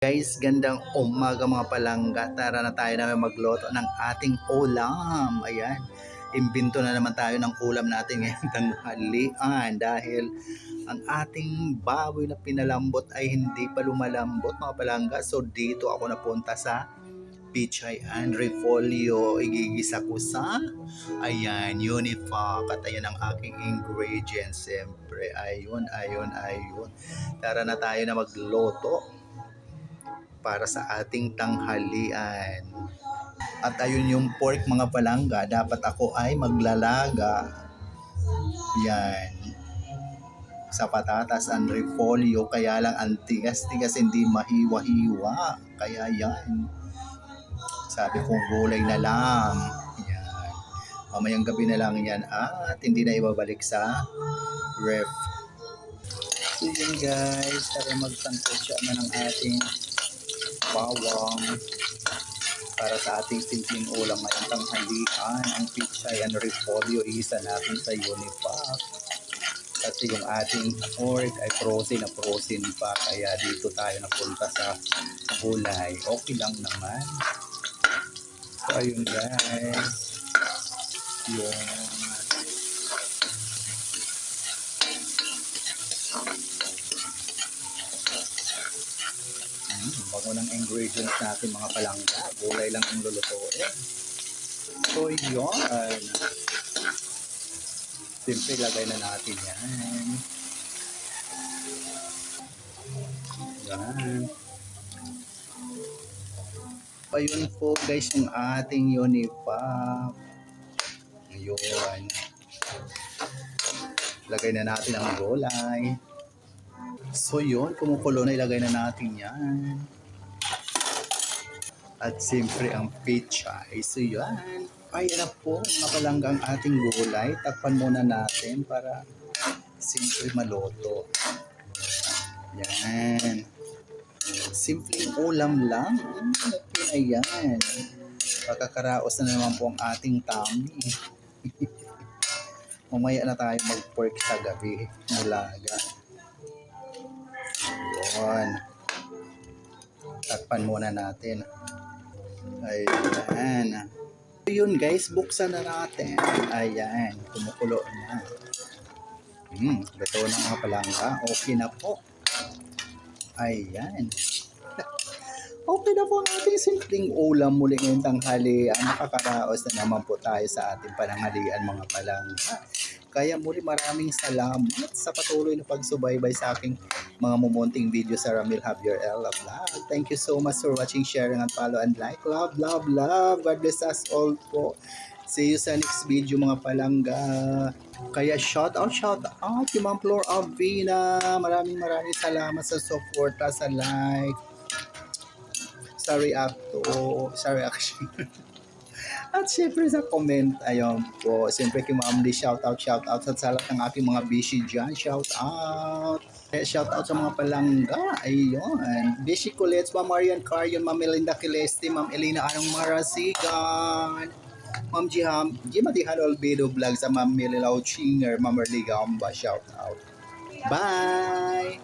Guys, gandang umaga mga palangga. Tara na tayo na magluto ng ating ulam. Ayan, imbento na naman tayo ng ulam natin ngayong tanghalian dahil ang ating baboy na pinalambot ay hindi pa lumalambot mga palangga. So dito ako napunta sa pichay and repolyo. Igigisa ko sa Unifac at ayan ang aking ingredients. Siyempre, ayun. Tara na tayo na magluto para sa ating tanghalian. At ayun yung pork mga palangga, dapat ako ay maglalaga yan sa patatas and repolyo, kaya lang ang tigas-tigas, hindi mahiwa-hiwa, kaya yan sabi kong gulay na lang yan, mamayang gabi na lang yan at hindi na ibabalik sa ref. So yun guys, tara magtangkot siya na ng ating bawang para sa ating simpleng ulam ngayong tanghalian. Ang pichay and repolyo isa natin sa Unifac kasi yung ating pork ay frozen pa, kaya dito tayo napunta sa gulay. Okay lang naman. So ayun guys, yung bago ng ingredients natin mga palangga, gulay lang ang lulutuin. So yun, simple lagay na natin yan. Ayun po guys yung ating Unifac. Ayun, lagay na natin ang gulay. So yun, kumukulo na, ilagay na natin yan. At siyempre ang pichay. So yan, ayan na po mga palangga ang ating gulay. Takpan muna natin para siyempre maluto. Yan, simpleng ulam lang. Okay na yan. Pagkakaraos na naman po ang ating tummy. Mamaya na tayo mag-pork sa gabi. Mulaga. Yun. Takpan muna natin. Ayan. Yun guys, buksan na natin. Ayan, kumukulo na. Luto na mga palangga. Okay na po. Ayan. Okay na po ang ating simpleng ulam muli ngayong tanghalian. Nakakaraos na naman po tayo sa ating pananghalian mga palangga. Kaya muli maraming salamat sa patuloy na pagsubaybay sa aking mga mumunting video sa Ramil Javier Ella Vlog. Thank you so much for watching, sharing, and follow, and like. Love. God bless us all po. See you sa next video mga palangga. Kaya shout out kay Ma'am Flor Avina. Maraming salamat sa support, sa like, sa reaction. At syempre sa comment, ayun po. Siyempre kay Ma'am Lee, shout out sa lahat ng aking mga bishi dyan. Shout out sa mga palangga. Ayun. Bishi Colette, Ma'am Marian Carion, Ma'am Melinda Kileste, Ma'am Elena Anong Marasigan, Ma'am Jimati Albedo Vlog, sa Ma'am Mililaw Chinger, Ma'am Erlie Gamba. Shout out. Bye!